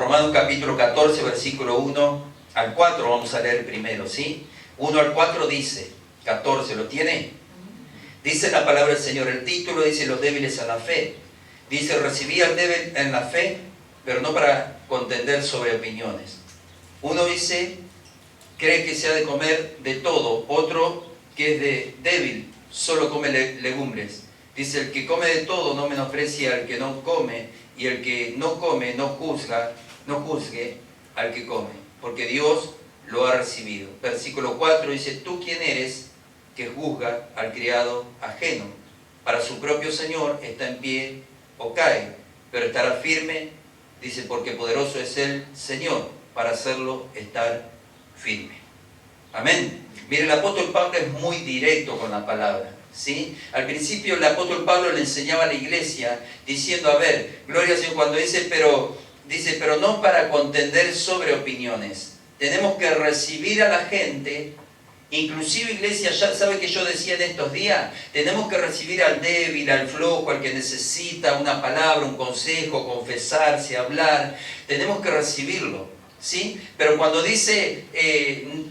Romanos capítulo 14, versículo 1 al 4, vamos a leer primero, ¿sí? 1 al 4 dice, 14, ¿lo tiene? Dice la palabra del Señor, el título dice los débiles en la fe. Dice, recibí al débil en la fe, pero no para contender sobre opiniones. Uno dice, cree que se ha de comer de todo, otro que es de débil, solo come legumbres. Dice, el que come de todo no menosprecia al que no come, y el que no come no juzgue al que come, porque Dios lo ha recibido. Versículo 4 dice, ¿tú quién eres que juzga al criado ajeno? Para su propio Señor está en pie o cae, pero estará firme, dice, porque poderoso es el Señor para hacerlo estar firme. Amén. Mire, el apóstol Pablo es muy directo con la palabra, ¿sí? Al principio el apóstol Pablo le enseñaba a la iglesia diciendo, a ver, gloria al Señor, cuando dice, pero no para contender sobre opiniones. Tenemos que recibir a la gente. Inclusive, iglesia, ya sabe que yo decía en estos días, tenemos que recibir al débil, al flojo, al que necesita una palabra, un consejo, confesarse, hablar. Tenemos que recibirlo, ¿sí? Pero cuando dice,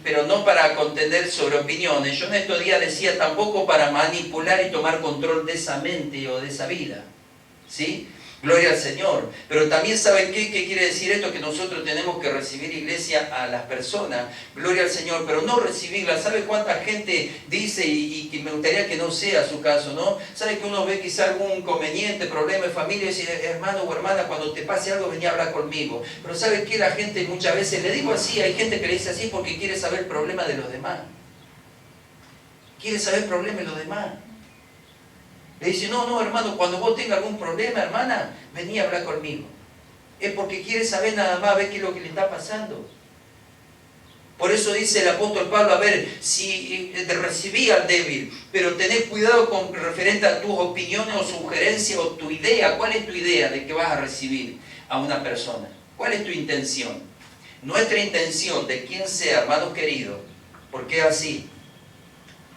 pero no para contender sobre opiniones, yo en estos días decía tampoco para manipular y tomar control de esa mente o de esa vida, ¿sí? Gloria al Señor. Pero también, ¿saben qué quiere decir esto? Que nosotros tenemos que recibir, iglesia, a las personas. Gloria al Señor, pero no recibirlas. ¿Sabe cuánta gente dice, y me gustaría que no sea su caso, ¿no? ¿Sabe que uno ve quizá algún inconveniente, problema de familia, y dice, hermano o hermana, cuando te pase algo, vení a hablar conmigo? Pero ¿sabe qué? La gente muchas veces, le digo así, hay gente que le dice así porque quiere saber el problema de los demás. Quiere saber el problema de los demás. Le dice, no, hermano, cuando vos tengas algún problema, hermana, vení a hablar conmigo. Es porque quiere saber nada más, ver qué es lo que le está pasando. Por eso dice el apóstol Pablo, a ver, si recibí al débil, pero tenés cuidado con referente a tus opiniones o sugerencias o tu idea. ¿Cuál es tu idea de que vas a recibir a una persona? ¿Cuál es tu intención? Nuestra intención, de quien sea, hermanos queridos, porque es así.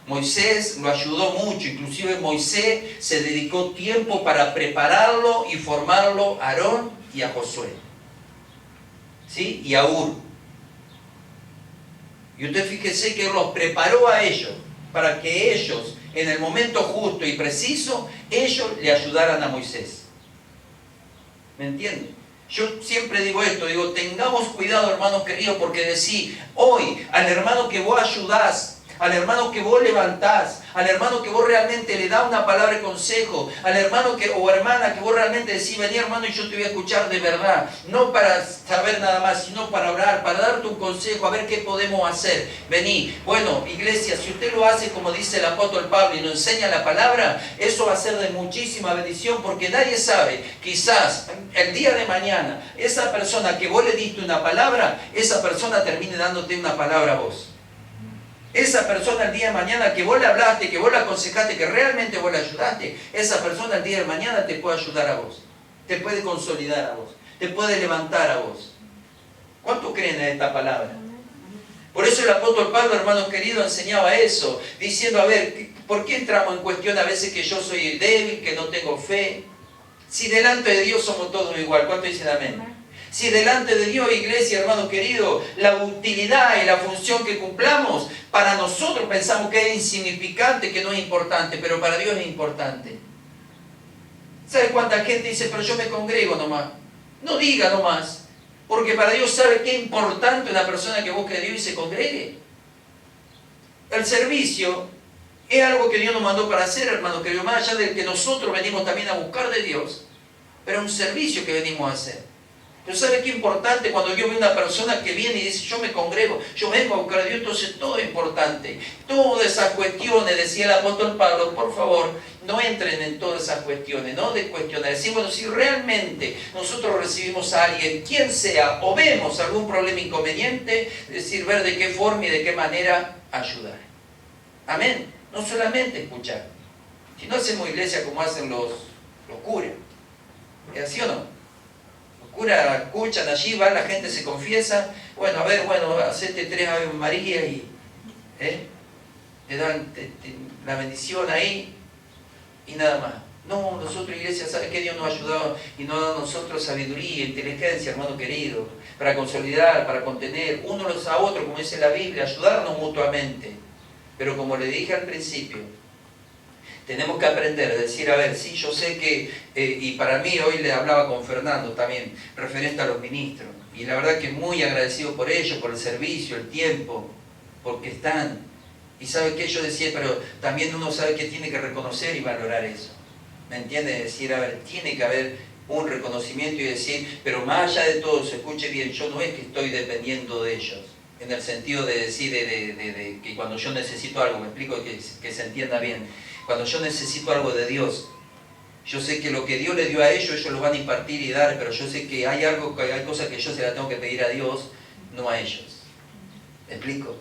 Moisés lo ayudó mucho, inclusive Moisés se dedicó tiempo para prepararlo y formarlo a Aarón y a Josué, ¿sí? Y a Hur. Y usted fíjese que los preparó a ellos, para que ellos, en el momento justo y preciso, ellos le ayudaran a Moisés. ¿Me entienden? Yo siempre digo esto, digo, tengamos cuidado, hermanos queridos, porque decir hoy al hermano que vos ayudás, al hermano que vos levantás, al hermano que vos realmente le das una palabra de consejo, al hermano o hermana que vos realmente decís, vení hermano y yo te voy a escuchar de verdad, no para saber nada más, sino para orar, para darte un consejo, a ver qué podemos hacer. Vení. Bueno, iglesia, si usted lo hace como dice el apóstol Pablo y nos enseña la palabra, eso va a ser de muchísima bendición, porque nadie sabe, quizás el día de mañana, esa persona que vos le diste una palabra, esa persona termine dándote una palabra a vos. Esa persona el día de mañana que vos le hablaste, que vos le aconsejaste, que realmente vos le ayudaste, esa persona el día de mañana te puede ayudar a vos, te puede consolidar a vos, te puede levantar a vos. ¿Cuánto creen en esta palabra? Por eso el apóstol Pablo, hermanos queridos, enseñaba eso, diciendo, a ver, ¿por qué entramos en cuestión a veces que yo soy débil, que no tengo fe? Si delante de Dios somos todos igual, ¿cuánto dicen amén? Si delante de Dios, iglesia, hermano querido, la utilidad y la función que cumplamos, para nosotros pensamos que es insignificante, que no es importante, pero para Dios es importante. ¿Sabe cuánta gente dice, pero yo me congrego nomás? No diga nomás, porque para Dios sabe qué importante una persona que busque a Dios y se congregue. El servicio es algo que Dios nos mandó para hacer, hermano querido, más allá de que nosotros venimos también a buscar de Dios, pero es un servicio que venimos a hacer. Pero ¿sabe qué importante cuando yo veo una persona que viene y dice, yo me congrego, yo vengo a buscar a Dios? Entonces todo es importante. Todas esas cuestiones, decía el apóstol Pablo, por favor, no entren en todas esas cuestiones, no de cuestionar. Decir, bueno, si realmente nosotros recibimos a alguien, quien sea, o vemos algún problema inconveniente, decir, ver de qué forma y de qué manera ayudar. Amén. No solamente escuchar. Si no hacemos iglesia como hacen los curas. ¿Es así o no? Curas escuchan allí, va, la gente se confiesa, bueno, a ver, bueno, hacete 3 Ave María y te dan la bendición ahí y nada más. No, nosotros, iglesia, ¿sabes que Dios nos ha ayudado y nos ha dado a nosotros sabiduría, inteligencia, hermano querido, para consolidar, para contener unos a otros, como dice la Biblia, ayudarnos mutuamente? Pero como le dije al principio, tenemos que aprender a decir, a ver, sí, yo sé que, y para mí hoy le hablaba con Fernando también, referente a los ministros, y la verdad que muy agradecido por ellos, por el servicio, el tiempo, porque están, y sabe que yo decía, pero también uno sabe que tiene que reconocer y valorar eso. ¿Me entiende? Decir, a ver, tiene que haber un reconocimiento y decir, pero más allá de todo, se escuche bien, yo no es que estoy dependiendo de ellos, en el sentido de decir, de que cuando yo necesito algo, me explico, que se entienda bien, cuando yo necesito algo de Dios, yo sé que lo que Dios le dio a ellos lo van a impartir y dar, pero yo sé que hay cosas que yo se las tengo que pedir a Dios, no a ellos. ¿Me explico?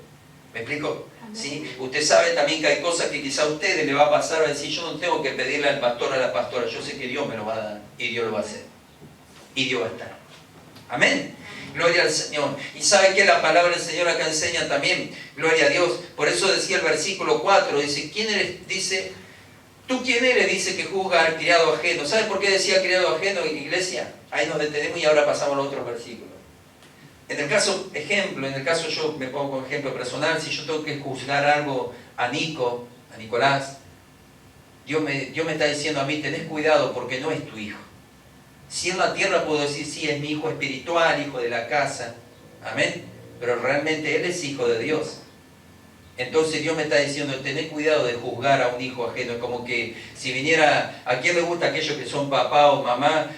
¿Me explico? ¿Sí? Usted sabe también que hay cosas que quizá a ustedes le va a pasar, a decir, yo no tengo que pedirle al pastor o a la pastora, yo sé que Dios me lo va a dar, y Dios lo va a hacer, y Dios va a estar. Amén. Gloria al Señor. Y sabe que la palabra del Señor acá enseña también, gloria a Dios. Por eso decía el versículo 4, dice, ¿quién eres? Dice, ¿tú quién eres? Dice que juzga al criado ajeno. ¿Sabes por qué decía criado ajeno en la iglesia? Ahí nos detenemos y ahora pasamos a los otros versículos. En el caso, ejemplo, en el caso yo me pongo como ejemplo personal, si yo tengo que juzgar algo a Nicolás, Dios me está diciendo a mí, tenés cuidado porque no es tu hijo. Si en la tierra puedo decir, sí, es mi hijo espiritual, hijo de la casa, amén, pero realmente él es hijo de Dios. Entonces Dios me está diciendo, tenés cuidado de juzgar a un hijo ajeno. Es como que si viniera, ¿a quién le gusta aquellos que son papá o mamá?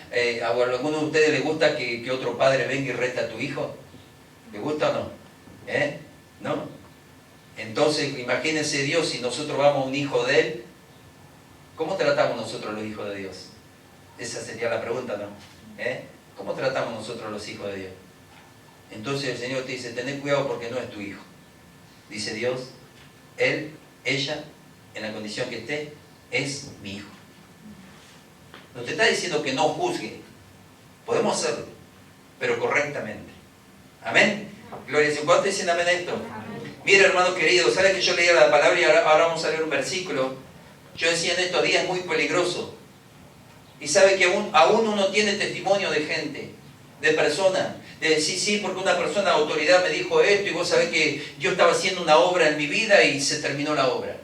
¿A alguno de ustedes le gusta que otro padre venga y reta a tu hijo? ¿Le gusta o no? ¿No? Entonces imagínense Dios, si nosotros vamos a un hijo de Él, ¿cómo tratamos nosotros los hijos de Dios? Esa sería la pregunta, ¿no? ¿Cómo tratamos nosotros los hijos de Dios? Entonces el Señor te dice, tened cuidado porque no es tu hijo. Dice Dios, él, ella, en la condición que esté, es mi hijo. No te está diciendo que no juzgue. Podemos hacerlo, pero correctamente. Amén. Gloria a Dios. ¿Cuántos dicen amén a esto? Mira, hermano querido, ¿sabes que yo leía la palabra y ahora vamos a leer un versículo? Yo decía, en estos días es muy peligroso. Y sabe que aún uno tiene testimonio de gente, de personas, de decir, sí, porque una persona de autoridad me dijo esto y vos sabés que yo estaba haciendo una obra en mi vida y se terminó la obra.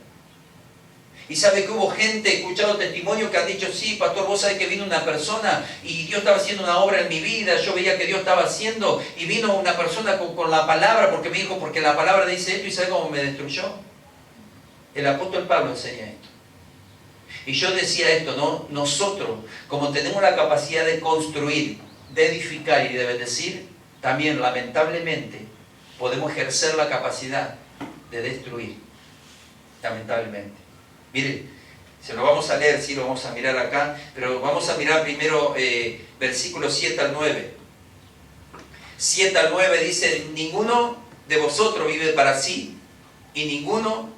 Y sabe que hubo gente, he escuchado testimonios que han dicho, sí, pastor, vos sabés que vino una persona y Dios estaba haciendo una obra en mi vida, yo veía que Dios estaba haciendo y vino una persona con la palabra porque me dijo, porque la palabra dice esto y ¿sabe cómo me destruyó? El apóstol Pablo enseña esto. Y yo decía esto, ¿no? Nosotros, como tenemos la capacidad de construir, de edificar y de bendecir, también lamentablemente podemos ejercer la capacidad de destruir. Lamentablemente. Miren, se lo vamos a leer, sí, lo vamos a mirar acá, pero vamos a mirar primero versículos 7 al 9. 7 al 9 dice, ninguno de vosotros vive para sí y ninguno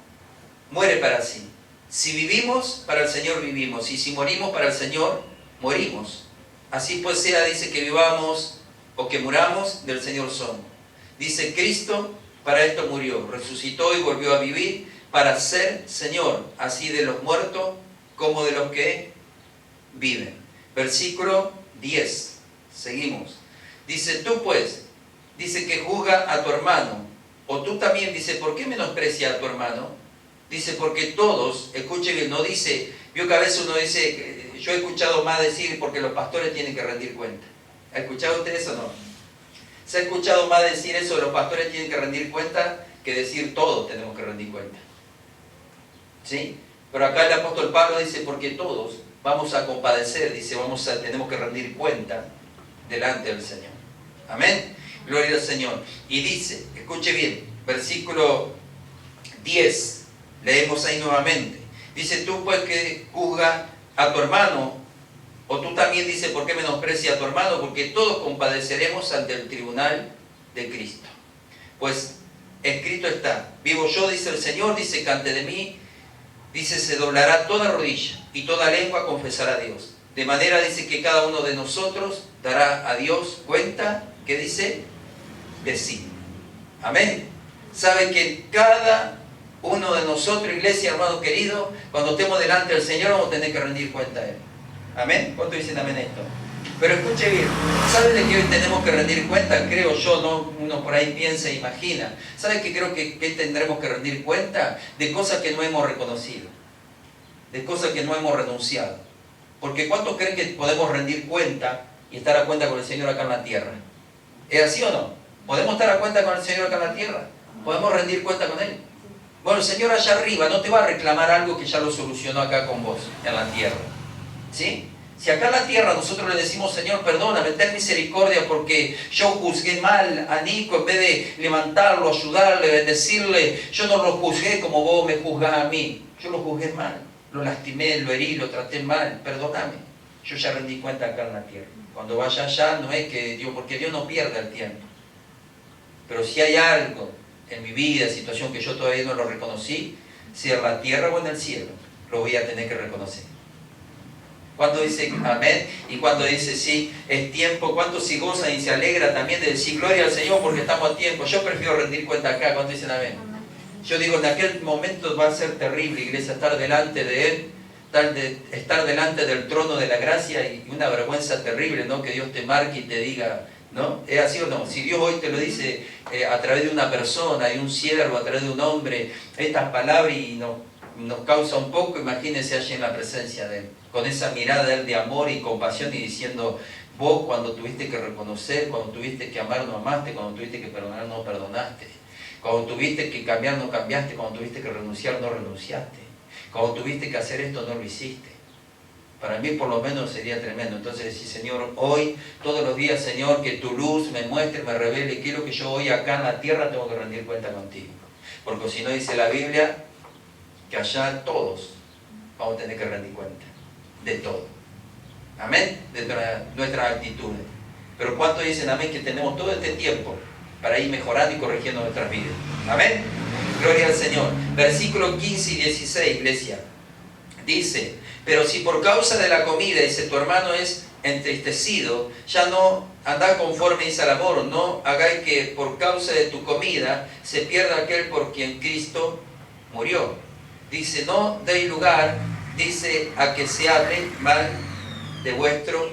muere para sí. Si vivimos, para el Señor vivimos, y si morimos, para el Señor morimos. Así pues sea, dice, que vivamos o que muramos, del Señor somos. Dice, Cristo para esto murió, resucitó y volvió a vivir para ser Señor, así de los muertos como de los que viven. Versículo 10, seguimos. Dice, tú pues, dice que juzga a tu hermano, o tú también, dice, ¿por qué menosprecia a tu hermano? Dice, porque todos, escuchen bien, no dice, vio que a veces uno dice, yo he escuchado más decir, porque los pastores tienen que rendir cuenta. ¿Ha escuchado usted eso o no? ¿Se ha escuchado más decir eso, los pastores tienen que rendir cuenta, que decir todos tenemos que rendir cuenta? ¿Sí? Pero acá el apóstol Pablo dice, porque todos vamos a compadecer, dice, tenemos que rendir cuenta delante del Señor. Amén. Gloria al Señor. Y dice, escuche bien, versículo 10. Leemos ahí nuevamente. Dice, tú pues que juzga a tu hermano, o tú también, dice, ¿por qué menosprecia a tu hermano? Porque todos compadeceremos ante el tribunal de Cristo. Pues escrito está, vivo yo, dice el Señor, dice que ante de mí, dice, se doblará toda rodilla y toda lengua confesará a Dios. De manera, dice, que cada uno de nosotros dará a Dios cuenta, que dice, de sí. Amén. Sabe que cada Uno de nosotros, iglesia, hermano querido, cuando estemos delante del Señor vamos a tener que rendir cuenta a Él. ¿Amén? ¿Cuánto dicen amén a esto? Pero escuche bien, ¿sabe de qué hoy tenemos que rendir cuenta? Creo yo, no uno por ahí piensa e imagina. ¿Sabe qué creo que tendremos que rendir cuenta? De cosas que no hemos reconocido, de cosas que no hemos renunciado. Porque ¿cuántos creen que podemos rendir cuenta y estar a cuenta con el Señor acá en la tierra? ¿Es así o no? ¿Podemos estar a cuenta con el Señor acá en la tierra? ¿Podemos rendir cuenta con Él? Bueno, el Señor allá arriba no te va a reclamar algo que ya lo solucionó acá con vos, en la tierra. ¿Sí? Si acá en la tierra nosotros le decimos, Señor, perdóname, ten misericordia porque yo juzgué mal a Nico, en vez de levantarlo, ayudarle, bendecirle, yo no lo juzgué como vos me juzgás a mí. Yo lo juzgué mal, lo lastimé, lo herí, lo traté mal, perdóname. Yo ya rendí cuenta acá en la tierra. Cuando vaya allá no es que Dios, porque Dios no pierde el tiempo. Pero si hay algo en mi vida, situación que yo todavía no lo reconocí, sea en la tierra o en el cielo, lo voy a tener que reconocer. Cuando dice amén y cuando dice sí, es tiempo, cuánto se goza y se alegra también de decir gloria al Señor porque estamos a tiempo. Yo prefiero rendir cuenta acá. ¿Cuánto dicen amén? Yo digo, en aquel momento va a ser terrible, iglesia, estar delante de Él, estar delante del trono de la gracia y una vergüenza terrible, ¿no? Que Dios te marque y te diga, ¿no? ¿Es así o no? Si Dios hoy te lo dice a través de una persona, de un siervo, a través de un hombre, estas palabras y nos causa un poco, imagínense allí en la presencia de Él, con esa mirada de Él de amor y compasión y diciendo, vos cuando tuviste que reconocer, cuando tuviste que amar no amaste, cuando tuviste que perdonar no perdonaste, cuando tuviste que cambiar no cambiaste, cuando tuviste que renunciar no renunciaste, cuando tuviste que hacer esto no lo hiciste. Para mí por lo menos sería tremendo. Entonces decir, Señor, hoy, todos los días, Señor, que tu luz me muestre, me revele, quiero que yo hoy acá en la tierra tengo que rendir cuenta contigo. Porque si no dice la Biblia, que allá todos vamos a tener que rendir cuenta de todo. Amén, de nuestras actitudes. Pero ¿cuántos dicen amén que tenemos todo este tiempo para ir mejorando y corrigiendo nuestras vidas? Amén, gloria al Señor. Versículos 15 y 16, iglesia. Dice, pero si por causa de la comida, dice, tu hermano es entristecido, ya no andá conforme dice al amor, no hagáis que por causa de tu comida se pierda aquel por quien Cristo murió. Dice, no deis lugar, dice, a que se hable mal de vuestro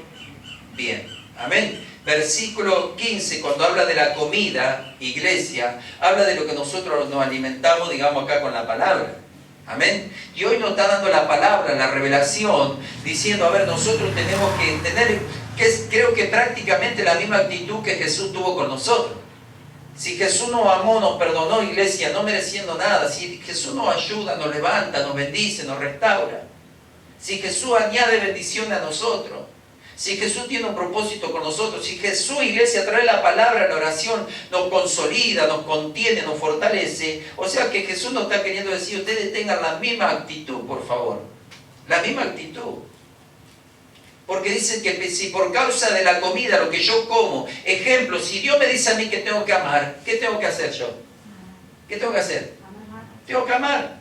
bien. Amén. Versículo 15, cuando habla de la comida, iglesia, habla de lo que nosotros nos alimentamos, digamos acá con la palabra. Amén. Y hoy nos está dando la palabra, la revelación, diciendo, a ver, nosotros tenemos que tener, creo que prácticamente la misma actitud que Jesús tuvo con nosotros. Si Jesús nos amó, nos perdonó, iglesia, no mereciendo nada, si Jesús nos ayuda, nos levanta, nos bendice, nos restaura, si Jesús añade bendición a nosotros, si Jesús tiene un propósito con nosotros, si Jesús, iglesia, trae la palabra, la oración, nos consolida, nos contiene, nos fortalece, o sea que Jesús nos está queriendo decir, ustedes tengan la misma actitud, por favor, la misma actitud. Porque dice que si por causa de la comida, lo que yo como, ejemplo, si Dios me dice a mí que tengo que amar, ¿qué tengo que hacer yo? ¿Qué tengo que hacer? Tengo que amar.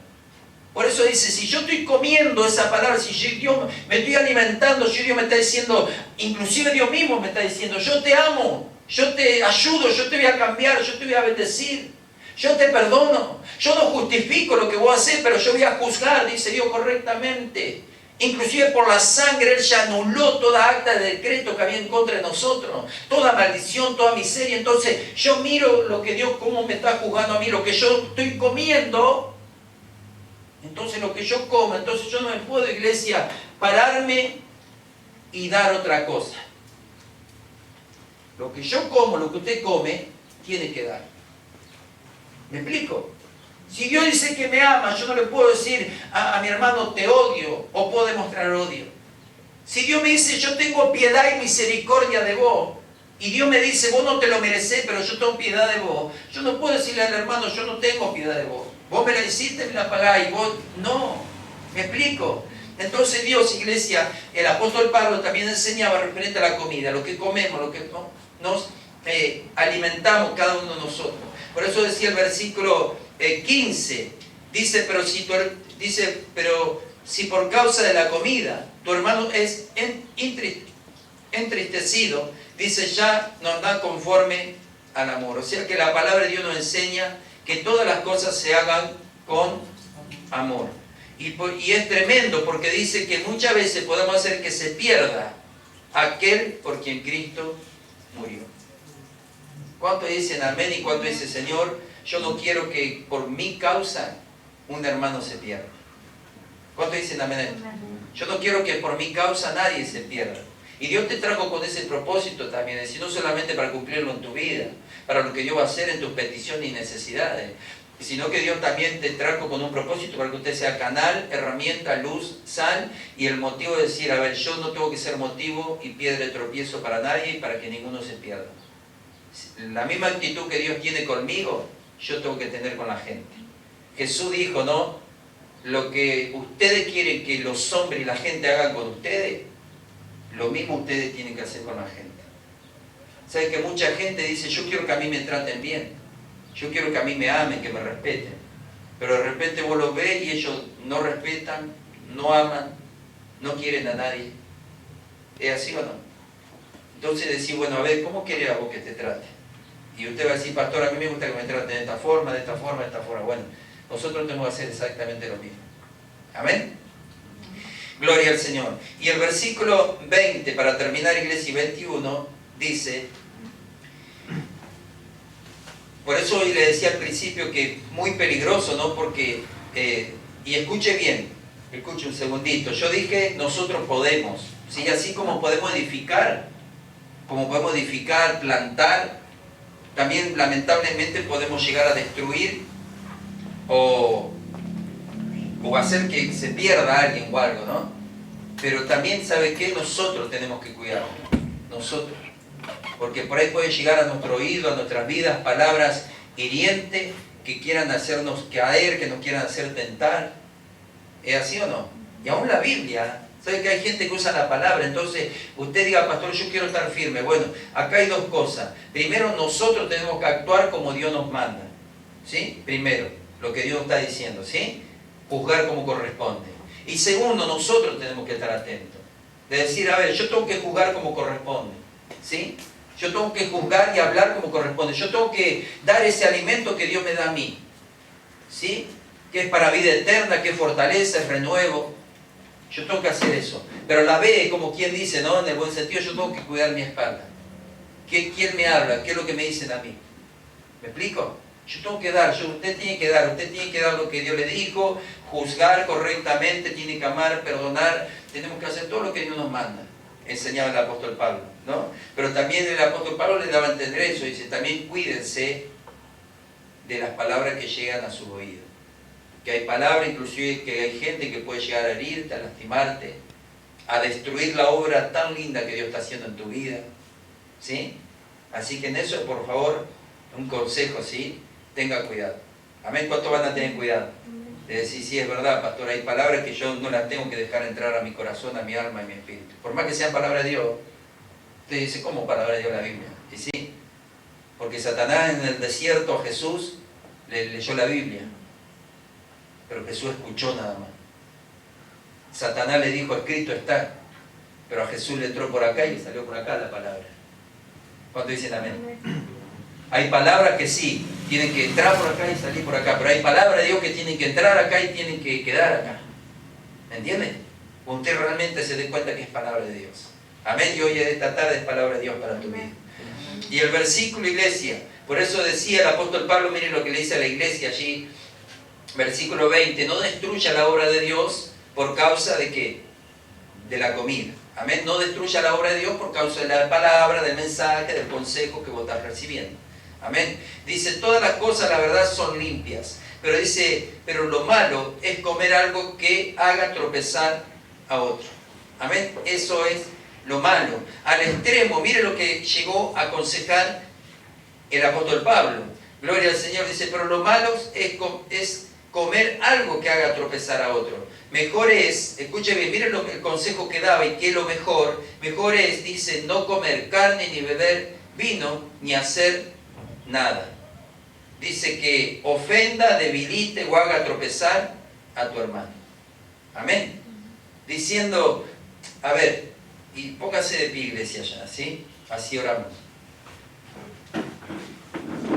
Por eso dice, si yo estoy comiendo esa palabra, si yo me estoy alimentando, si Dios me está diciendo, inclusive Dios mismo me está diciendo, yo te amo, yo te ayudo, yo te voy a cambiar, yo te voy a bendecir, yo te perdono, yo no justifico lo que vos haces, pero yo voy a juzgar, dice Dios correctamente. Inclusive por la sangre Él ya anuló toda acta de decreto que había en contra de nosotros, toda maldición, toda miseria. Entonces yo miro lo que Dios, cómo me está juzgando a mí, lo que yo estoy comiendo. Entonces lo que yo como, entonces yo no me puedo, iglesia, pararme y dar otra cosa. Lo que yo como, lo que usted come, tiene que dar. ¿Me explico? Si Dios dice que me ama, yo no le puedo decir a mi hermano te odio o puedo demostrar odio. Si Dios me dice yo tengo piedad y misericordia de vos y Dios me dice vos no te lo merecés pero yo tengo piedad de vos, yo no puedo decirle al hermano yo no tengo piedad de vos. Vos me la hiciste, me la pagás y vos no. ¿Me explico? Entonces Dios, iglesia, el apóstol Pablo también enseñaba referente a la comida, lo que comemos, lo que nos alimentamos cada uno de nosotros. Por eso decía el versículo 15, dice, pero si por causa de la comida tu hermano es entristecido, dice ya no anda conforme al amor. O sea que la palabra de Dios nos enseña que todas las cosas se hagan con amor. Y es tremendo porque dice que muchas veces podemos hacer que se pierda aquel por quien Cristo murió. ¿Cuántos dicen amén y cuántos dicen Señor? Yo no quiero que por mi causa un hermano se pierda. ¿Cuántos dicen amén? Yo no quiero que por mi causa nadie se pierda. Y Dios te trajo con ese propósito también, es decir, no solamente para cumplirlo en tu vida, para lo que Dios va a hacer en tus peticiones y necesidades, sino que Dios también te trajo con un propósito para que usted sea canal, herramienta, luz, sal, y el motivo de decir, a ver, yo no tengo que ser motivo y piedra de tropiezo para nadie y para que ninguno se pierda. La misma actitud que Dios tiene conmigo, yo tengo que tener con la gente. Jesús dijo, ¿no? Lo que ustedes quieren que los hombres y la gente hagan con ustedes, lo mismo ustedes tienen que hacer con la gente. ¿Saben que mucha gente dice, yo quiero que a mí me traten bien, yo quiero que a mí me amen, que me respeten? Pero de repente vos los ves y ellos no respetan, no aman, no quieren a nadie. ¿Es así o no? Entonces decís, bueno, a ver, ¿cómo querés a vos que te trate? Y usted va a decir, pastor, a mí me gusta que me traten de esta forma, de esta forma, de esta forma. Bueno, nosotros tenemos que hacer exactamente lo mismo. ¿Amén? Gloria al Señor. Y el versículo 20, para terminar, iglesia, y 21, dice, por eso hoy le decía al principio que muy peligroso, ¿no? Porque, y escuche bien, escuche un segundito, yo dije, nosotros podemos, ¿sí? Así como podemos edificar, plantar, también lamentablemente podemos llegar a destruir o hacer que se pierda alguien o algo, ¿no? Pero también, ¿sabe qué? Nosotros tenemos que cuidarnos, nosotros. Porque por ahí puede llegar a nuestro oído, a nuestras vidas, palabras hirientes que quieran hacernos caer, que nos quieran hacer tentar. ¿Es así o no? Y aún la Biblia, ¿sabe que hay gente que usa la palabra? Entonces, usted diga, pastor, yo quiero estar firme. Bueno, acá hay dos cosas. Primero, nosotros tenemos que actuar como Dios nos manda. ¿Sí? Primero, lo que Dios está diciendo, ¿sí? Juzgar como corresponde. Y segundo, nosotros tenemos que estar atentos. De decir, a ver, yo tengo que juzgar como corresponde. ¿Sí? Yo tengo que juzgar y hablar como corresponde. Yo tengo que dar ese alimento que Dios me da a mí. ¿Sí? Que es para vida eterna, que es fortaleza, es renuevo. Yo tengo que hacer eso. Pero a la vez, como quien dice, ¿no? En el buen sentido, yo tengo que cuidar mi espalda. ¿Quién me habla? ¿Qué es lo que me dicen a mí? ¿Me explico? Yo tengo que dar, usted tiene que dar lo que Dios le dijo, juzgar correctamente, tiene que amar, perdonar, tenemos que hacer todo lo que Dios nos manda, enseñaba el apóstol Pablo, ¿no? Pero también el apóstol Pablo le daba a entender eso, dice, también cuídense de las palabras que llegan a su oído. Que hay palabras, inclusive que hay gente que puede llegar a herirte, a lastimarte, a destruir la obra tan linda que Dios está haciendo en tu vida, ¿sí? Así que en eso, por favor, un consejo, ¿sí? Tenga cuidado. Amén. ¿Cuántos van a tener cuidado? De decir, sí, es verdad, pastor, hay palabras que yo no las tengo que dejar entrar a mi corazón, a mi alma, a mi espíritu. Por más que sean palabras de Dios, usted dice, ¿cómo palabra de Dios la Biblia? Y sí, porque Satanás en el desierto a Jesús le leyó la Biblia, pero Jesús escuchó nada más. Satanás le dijo, escrito está, pero a Jesús le entró por acá y le salió por acá la palabra. ¿Cuántos dicen amén? Hay palabras que sí, tienen que entrar por acá y salir por acá, pero hay palabras de Dios que tienen que entrar acá y tienen que quedar acá. ¿Me entiende? Usted realmente se dé cuenta que es palabra de Dios. Amén. Y hoy esta tarde es palabra de Dios para tu vida. Y el versículo, iglesia, por eso decía el apóstol Pablo, miren lo que le dice a la iglesia allí, versículo 20, no destruya la obra de Dios por causa de ¿qué? De la comida. Amén. No destruya la obra de Dios por causa de la palabra, del mensaje, del consejo que vos estás recibiendo. Amén. Dice, todas las cosas la verdad son limpias. Pero dice, pero lo malo es comer algo que haga tropezar a otro. Amén. Eso es lo malo. Al extremo, mire lo que llegó a aconsejar el apóstol Pablo. Gloria al Señor. Dice, pero lo malo es comer algo que haga tropezar a otro. Mejor es, escuche bien, miren el consejo que daba y que es lo mejor. Mejor es, dice, no comer carne ni beber vino ni hacer nada. Dice que ofenda, debilite o haga tropezar a tu hermano. Amén. Diciendo, a ver, y póngase de pie, iglesia, ya, ¿sí? Así oramos.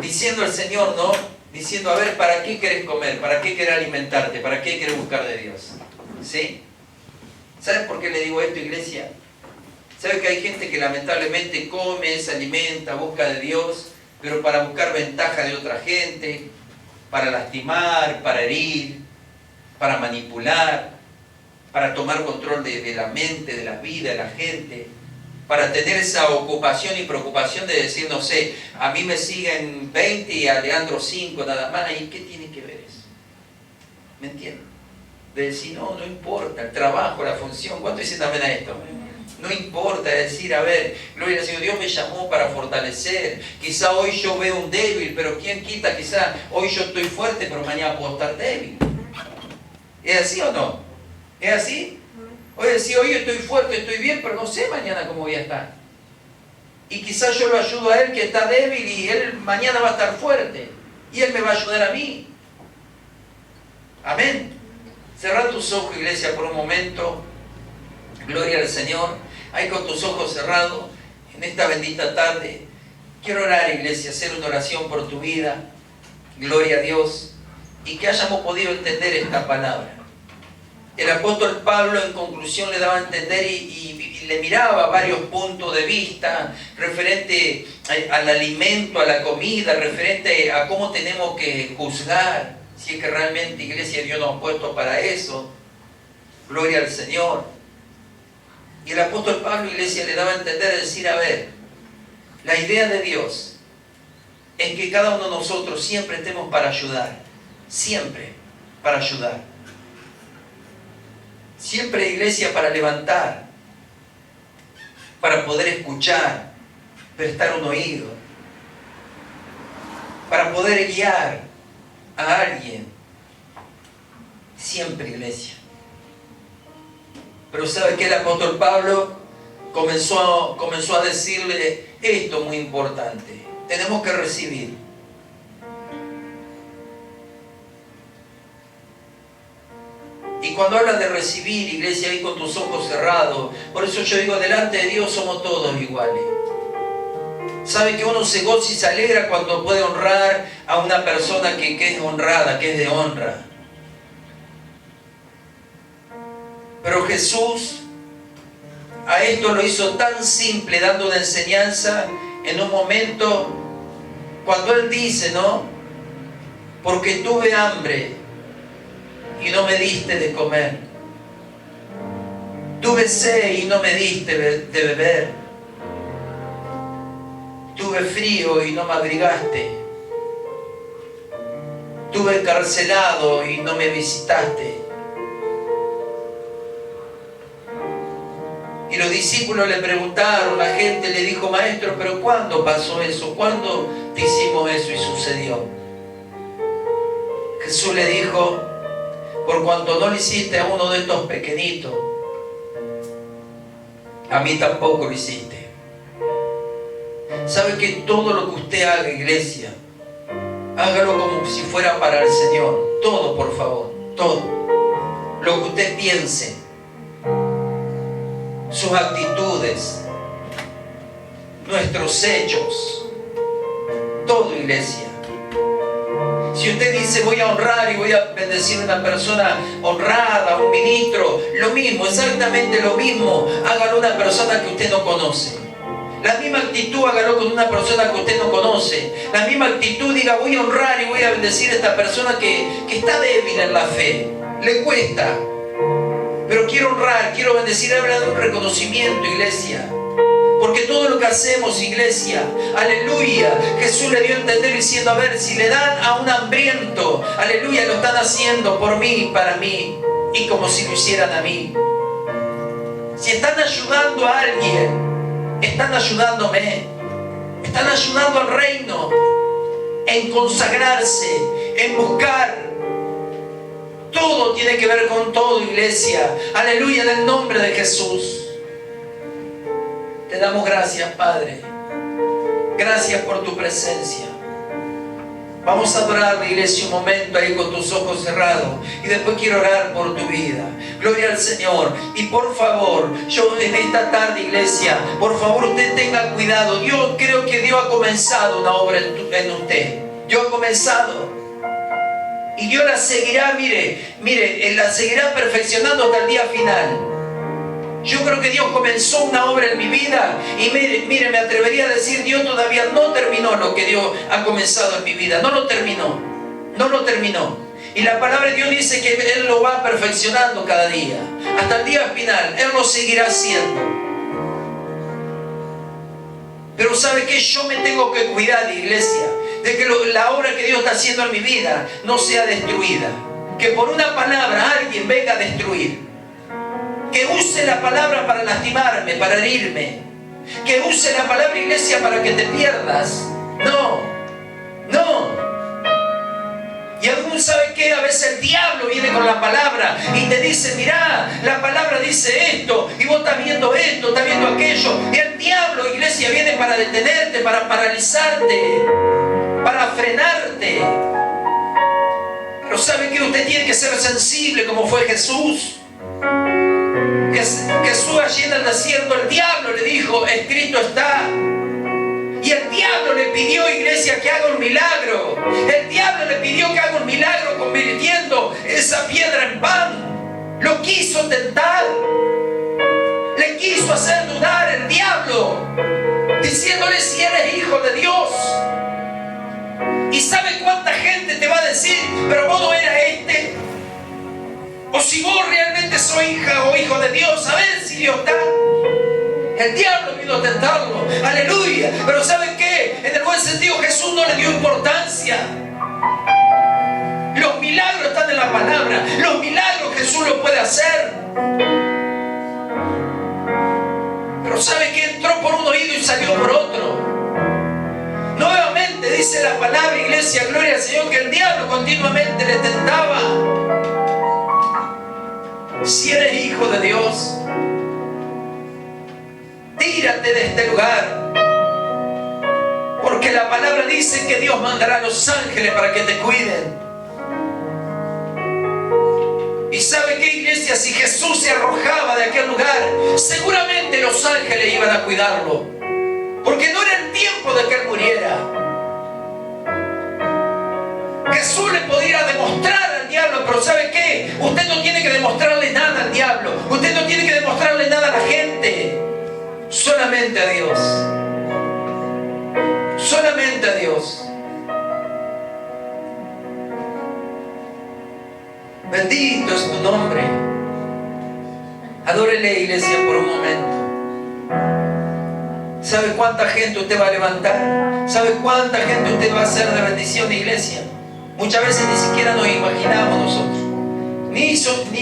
Diciendo el Señor, ¿no? diciendo, a ver, ¿para qué querés comer? ¿Para qué querés alimentarte? ¿Para qué querés buscar de Dios? ¿Sí? ¿Sabes por qué le digo esto, iglesia? ¿Sabes que hay gente que lamentablemente come, se alimenta, busca de Dios, pero para buscar ventaja de otra gente, para lastimar, para herir, para manipular, para tomar control de la mente, de la vida de la gente, para tener esa ocupación y preocupación de decir, no sé, a mí me siguen 20 y a Leandro 5 nada más, ¿y qué tiene que ver eso? ¿Me entienden? De decir, no importa, el trabajo, la función, ¿cuánto dicen también a esto? No importa, es decir, a ver, gloria al Señor, Dios me llamó para fortalecer. Quizá hoy yo veo un débil, pero ¿quién quita? Quizá hoy yo estoy fuerte, pero mañana puedo estar débil. ¿Es así o no? ¿Es así? Hoy decir, hoy estoy fuerte, estoy bien, pero no sé mañana cómo voy a estar. Y quizás yo lo ayudo a él que está débil y él mañana va a estar fuerte. Y él me va a ayudar a mí. Amén. Cerrá tus ojos, iglesia, por un momento. Gloria al Señor. Ahí con tus ojos cerrados, en esta bendita tarde, quiero orar, iglesia, hacer una oración por tu vida. Gloria a Dios. Y que hayamos podido entender esta palabra. El apóstol Pablo en conclusión le daba a entender y le miraba varios puntos de vista referente al alimento, a la comida, referente a cómo tenemos que juzgar, si es que realmente, iglesia, Dios nos ha puesto para eso. Gloria al Señor. Y el apóstol Pablo, iglesia, le daba a entender, decir, a ver, la idea de Dios es que cada uno de nosotros siempre estemos para ayudar, siempre para ayudar. Siempre, iglesia, para levantar, para poder escuchar, prestar un oído, para poder guiar a alguien. Siempre, iglesia. Pero ¿sabe qué? El apóstol Pablo comenzó a decirle esto muy importante. Tenemos que recibir. Y cuando habla de recibir, iglesia, ahí con tus ojos cerrados, por eso yo digo, delante de Dios somos todos iguales. ¿Sabe que uno se goza y se alegra cuando puede honrar a una persona que es honrada, que es de honra? Pero Jesús a esto lo hizo tan simple, dando una enseñanza en un momento, cuando Él dice, ¿no? Porque tuve hambre y no me diste de comer. Tuve sed y no me diste de beber. Tuve frío y no me abrigaste. Tuve encarcelado y no me visitaste. Y los discípulos le preguntaron, la gente le dijo, maestro, pero ¿cuándo pasó eso? ¿Cuándo te hicimos eso y sucedió? Jesús le dijo, por cuanto no lo hiciste a uno de estos pequeñitos, a mí tampoco lo hiciste. ¿Sabe que todo lo que usted haga, iglesia, hágalo como si fuera para el Señor? Todo, por favor, todo. Lo que usted piense, sus actitudes, nuestros hechos, todo, iglesia. Si usted dice voy a honrar y voy a bendecir a una persona honrada, un ministro, lo mismo, exactamente lo mismo, hágalo a una persona que usted no conoce. La misma actitud hágalo con una persona que usted no conoce. La misma actitud diga voy a honrar y voy a bendecir a esta persona que está débil en la fe, le cuesta. Pero quiero honrar, quiero bendecir, habla de un reconocimiento, iglesia. Porque todo lo que hacemos, iglesia, aleluya, Jesús le dio a entender diciendo, a ver, si le dan a un hambriento, aleluya, lo están haciendo por mí, para mí, y como si lo hicieran a mí. Si están ayudando a alguien, están ayudándome, están ayudando al reino en consagrarse, en buscar. Todo tiene que ver con todo, iglesia. Aleluya, en el nombre de Jesús. Te damos gracias, Padre. Gracias por tu presencia. Vamos a adorar, iglesia, un momento ahí con tus ojos cerrados. Y después quiero orar por tu vida. Gloria al Señor. Y por favor, yo en esta tarde, iglesia, por favor usted tenga cuidado. Yo creo que Dios ha comenzado una obra en usted. Dios ha comenzado. Y Dios la seguirá, mire, la seguirá perfeccionando hasta el día final. Yo creo que Dios comenzó una obra en mi vida y mire, me atrevería a decir, Dios todavía no terminó lo que Dios ha comenzado en mi vida. No lo terminó. Y la palabra de Dios dice que Él lo va perfeccionando cada día. Hasta el día final, Él lo seguirá haciendo. Pero ¿sabe qué? Yo me tengo que cuidar, iglesia, de que la obra que Dios está haciendo en mi vida no sea destruida. Que por una palabra alguien venga a destruir. Que use la palabra para lastimarme, para herirme. Que use la palabra, iglesia, para que te pierdas. No. Y aún sabe que a veces el diablo viene con la palabra y te dice, mirá, la palabra dice esto, y vos estás viendo esto, estás viendo aquello. Y el diablo, iglesia, viene para detenerte, para paralizarte, para frenarte. Pero ¿sabe que usted tiene que ser sensible como fue Jesús? Jesús allí en el desierto, el diablo le dijo, escrito está. Y el diablo le pidió, iglesia, que haga un milagro. El diablo le pidió que haga un milagro convirtiendo esa piedra en pan. Lo quiso tentar. Le quiso hacer dudar el diablo, diciéndole si eres hijo de Dios. ¿Y sabe cuánta gente te va a decir, pero vos no eras este? O si vos realmente sos hija o hijo de Dios, a ver si Dios está. El diablo vino a tentarlo, aleluya. Pero ¿saben qué? En el buen sentido, Jesús no le dio importancia. Los milagros están en la palabra. Los milagros Jesús los puede hacer. Pero ¿sabe qué? Entró por un oído y salió por otro. Nuevamente dice la palabra, iglesia, gloria al Señor, que el diablo continuamente le tentaba. Si eres hijo de Dios, tírate de este lugar, porque la palabra dice que Dios mandará a los ángeles para que te cuiden. Y ¿sabe qué, iglesia? Si Jesús se arrojaba de aquel lugar, seguramente los ángeles iban a cuidarlo, porque no era el tiempo de que Él muriera. Jesús le podía demostrar al diablo, pero ¿sabe qué? Usted no tiene que demostrarle nada al diablo. Usted no tiene que demostrarle nada a la gente. Solamente a Dios. Solamente a Dios. Bendito es tu nombre. Adórele, iglesia, por un momento. ¿Sabe cuánta gente usted va a levantar? ¿Sabe cuánta gente usted va a hacer de bendición, iglesia? Muchas veces ni siquiera nos imaginamos nosotros. Ni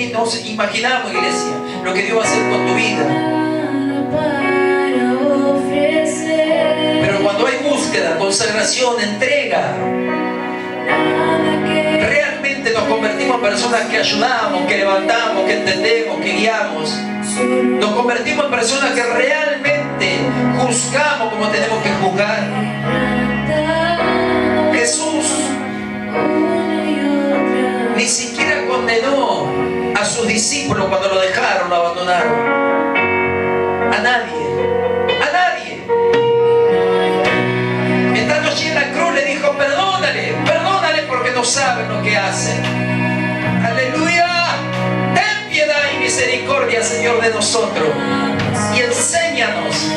nos imaginamos, iglesia, lo que Dios va a hacer con tu vida. Pero cuando hay búsqueda, consagración, entrega, realmente nos convertimos en personas que ayudamos, que levantamos, que entendemos, que guiamos. Nos convertimos en personas que realmente juzgamos como tenemos que juzgar. Jesús ni siquiera condenó a sus discípulos cuando lo dejaron, lo abandonaron. A nadie. Estando allí en la cruz le dijo, perdónale porque no saben lo que hacen. Aleluya. Ten piedad y misericordia, Señor, de nosotros. Y enséñanos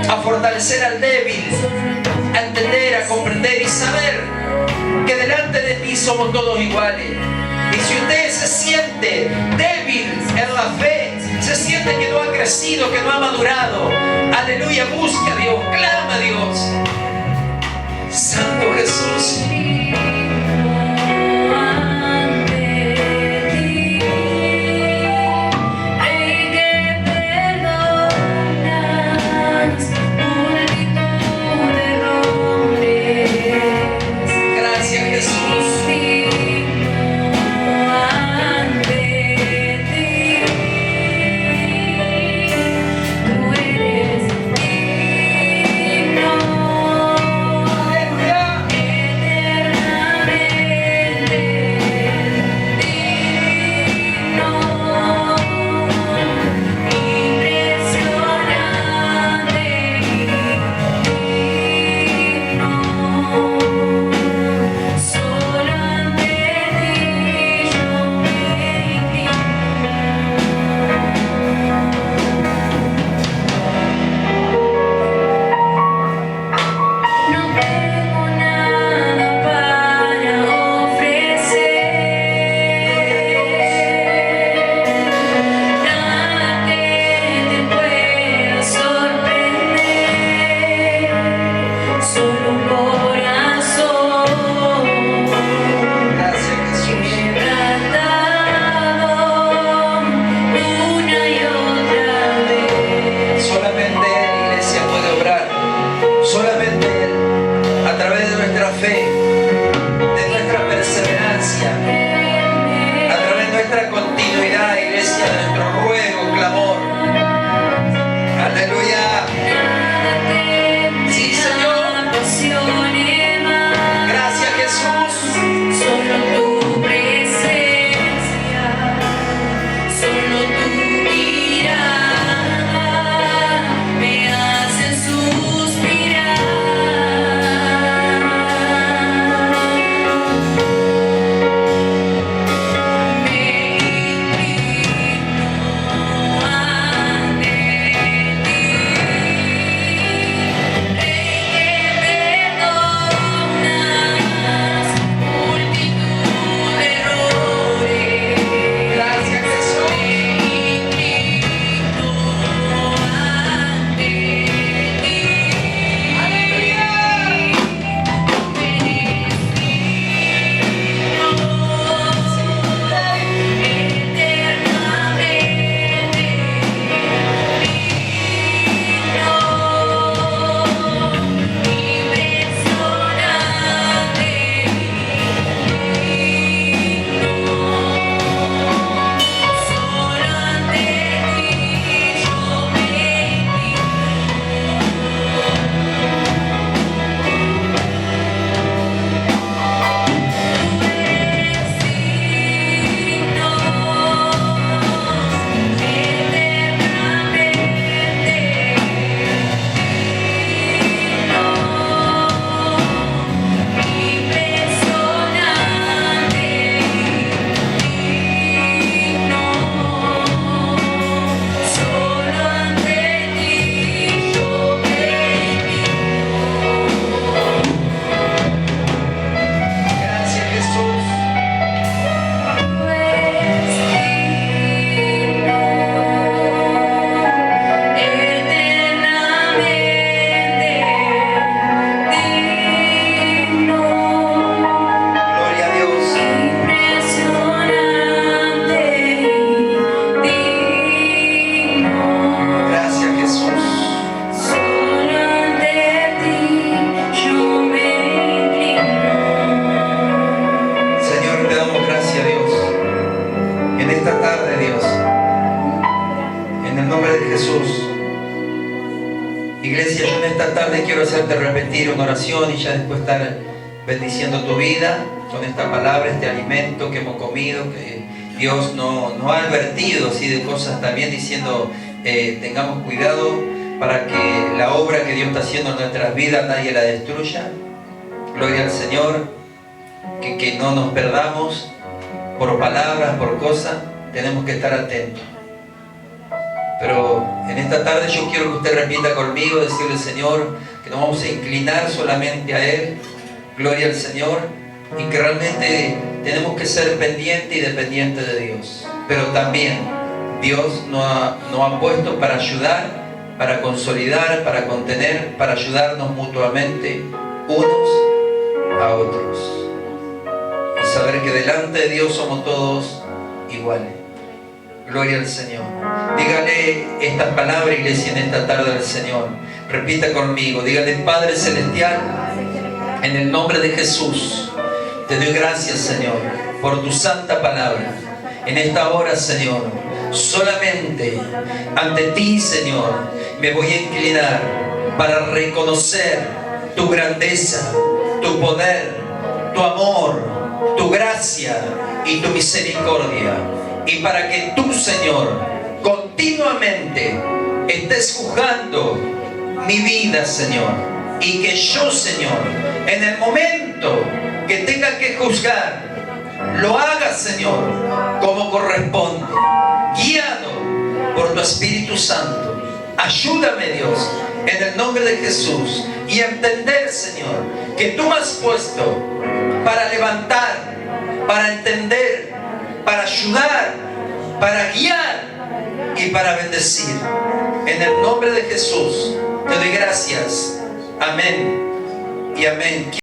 a fortalecer al débil, a entender, a comprender y saber que delante de ti somos todos iguales. Y si usted se siente débil en la fe, se siente que no ha crecido, que no ha madurado, aleluya, busca a Dios, clama a Dios. Santo Jesús. Aleluya. nuestra fe, de nuestra perseverancia, a través de nuestra continuidad, iglesia, de nuestro ruego, clamor. Aleluya. Sí, Señor. Gracias, Jesús. Solo tu presencia, solo tu mirada me hace suspirar. Me inclino ante ti, Rey que perdonas multitud de errores. Gracias, Jesús. Me inclino ante ti. Aleluya. Gracias, Jesús. Gloria a Dios. Gracias, Jesús. Solo ante ti yo me inclino. Señor, te damos gracias, Dios, en esta tarde, Dios, en el nombre de Jesús. Iglesia, yo en esta tarde quiero hacerte repetir una oración y ya después estar bendiciendo tu vida con esta palabra, este alimento que hemos comido, que Dios nos ha advertido así de cosas también, diciendo tengamos cuidado para que la obra que Dios está haciendo en nuestras vidas nadie la destruya. Gloria al Señor. Que no nos perdamos por palabras, por cosas. Tenemos que estar atentos. Pero en esta tarde yo quiero que usted repita conmigo, decirle al Señor que nos vamos a inclinar solamente a Él. Gloria al Señor. Y que realmente tenemos que ser pendientes y dependientes de Dios. Pero también Dios nos ha puesto para ayudar, para consolidar, para contener, para ayudarnos mutuamente unos a otros. Y saber que delante de Dios somos todos iguales. Gloria al Señor. Dígale estas palabras, iglesia, en esta tarde al Señor. Repita conmigo. Dígale: Padre Celestial, en el nombre de Jesús, te doy gracias, Señor, por tu santa palabra. En esta hora, Señor, solamente ante ti, Señor, me voy a inclinar para reconocer tu grandeza, tu poder, tu amor, tu gracia y tu misericordia. Y para que tú, Señor, continuamente estés juzgando mi vida, Señor. Y que yo, Señor, en el momento que tenga que juzgar, lo haga, Señor, como corresponde, guiado por tu Espíritu Santo. Ayúdame, Dios, en el nombre de Jesús, y entender, Señor, que tú me has puesto para levantar, para entender, para ayudar, para guiar y para bendecir. En el nombre de Jesús te doy gracias. Amén y amén.